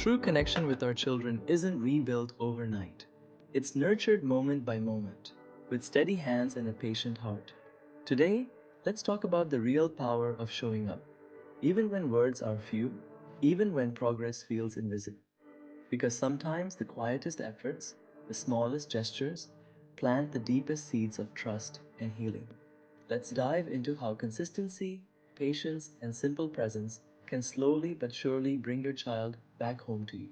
True connection with our children isn't rebuilt overnight. It's nurtured moment by moment, with steady hands and a patient heart. Today, let's talk about the real power of showing up, even when words are few, even when progress feels invisible. Because sometimes the quietest efforts, the smallest gestures, plant the deepest seeds of trust and healing. Let's dive into how consistency, patience, and simple presence can slowly but surely bring your child back home to you.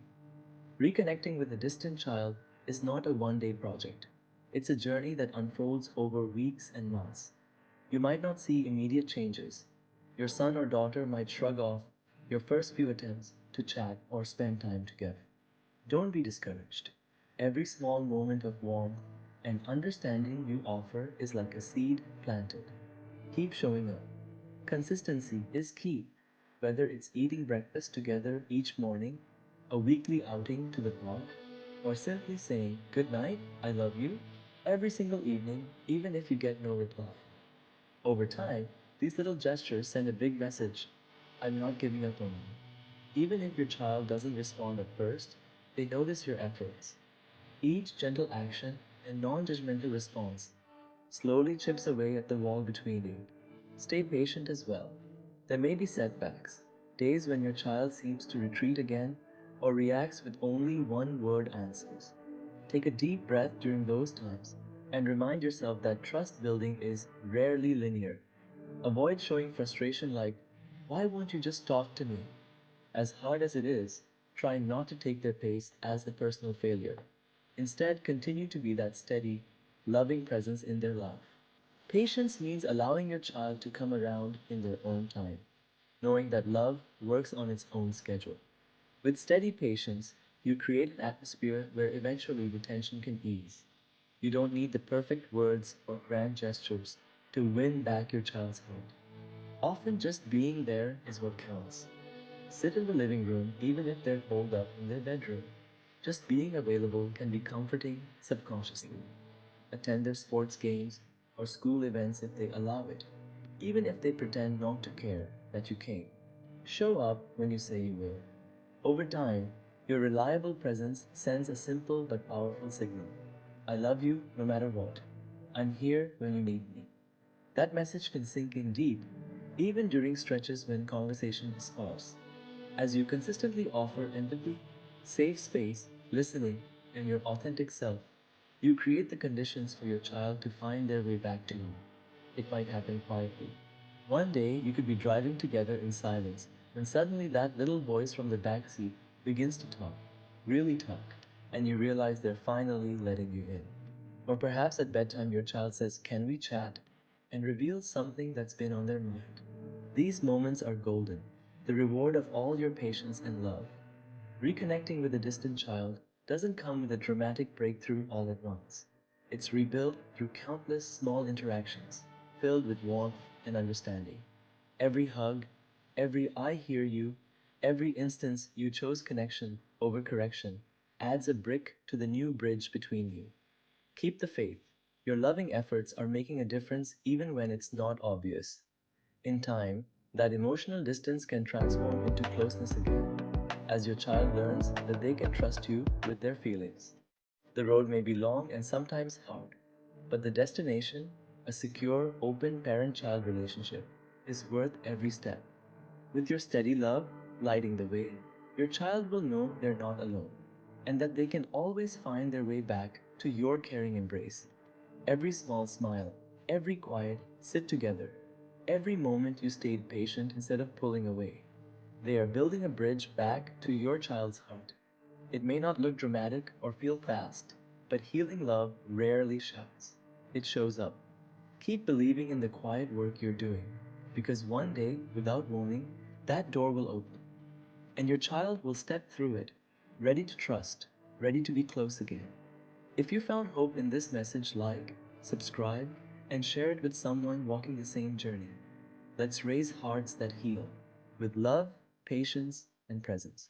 Reconnecting with a distant child is not a one day project. It's a journey that unfolds over weeks and months. You might not see immediate changes. Your son or daughter might shrug off your first few attempts to chat or spend time together. Don't be discouraged. Every small moment of warmth and understanding you offer is like a seed planted. Keep showing up. Consistency is key. Whether it's eating breakfast together each morning, a weekly outing to the park, or simply saying, "Good night, I love you," every single evening, even if you get no reply. Over time, these little gestures send a big message: I'm not giving up on you. Even if your child doesn't respond at first, they notice your efforts. Each gentle action and non judgmental response slowly chips away at the wall between you. Stay patient as well. There may be setbacks, days when your child seems to retreat again or reacts with only one word answers. Take a deep breath during those times and remind yourself that trust building is rarely linear. Avoid showing frustration like, "Why won't you just talk to me?" As hard as it is, try not to take their pace as a personal failure. Instead, continue to be that steady, loving presence in their life. Patience means allowing your child to come around in their own time, knowing that love works on its own schedule. With steady patience, you create an atmosphere where eventually the tension can ease. You don't need the perfect words or grand gestures to win back your child's heart. Often just being there is what counts. Sit in the living room even if they're holed up in their bedroom. Just being available can be comforting subconsciously. Attend their sports games or school events if they allow it, even if they pretend not to care that you came. Show up when you say you will. Over time, your reliable presence sends a simple but powerful signal. I love you no matter what. I'm here when you need me. That message can sink in deep, even during stretches when conversation is sparse. As you consistently offer empathy, safe space, listening, and your authentic self, you create the conditions for your child to find their way back to you. It might happen quietly. One day you could be driving together in silence, and suddenly that little voice from the back seat begins to talk, really talk, and you realize they're finally letting you in. Or perhaps at bedtime your child says, "Can we chat?" and reveals something that's been on their mind. These moments are golden, the reward of all your patience and love. Reconnecting with a distant child doesn't come with a dramatic breakthrough all at once. It's rebuilt through countless small interactions, filled with warmth and understanding. Every hug, every "I hear you," every instance you chose connection over correction adds a brick to the new bridge between you. Keep the faith. Your loving efforts are making a difference even when it's not obvious. In time, that emotional distance can transform into closeness again, as your child learns that they can trust you with their feelings. The road may be long and sometimes hard, but the destination, a secure, open parent child relationship, is worth every step. With your steady love lighting the way, your child will know they're not alone, and that they can always find their way back to your caring embrace. Every small smile, every quiet sit together, every moment you stayed patient instead of pulling away. They are building a bridge back to your child's heart. It may not look dramatic or feel fast, but healing love rarely shouts. It shows up. Keep believing in the quiet work you're doing, because one day, without warning, that door will open, and your child will step through it, ready to trust, ready to be close again. If you found hope in this message, like, subscribe, and share it with someone walking the same journey. Let's raise hearts that heal with love, patience, and presence.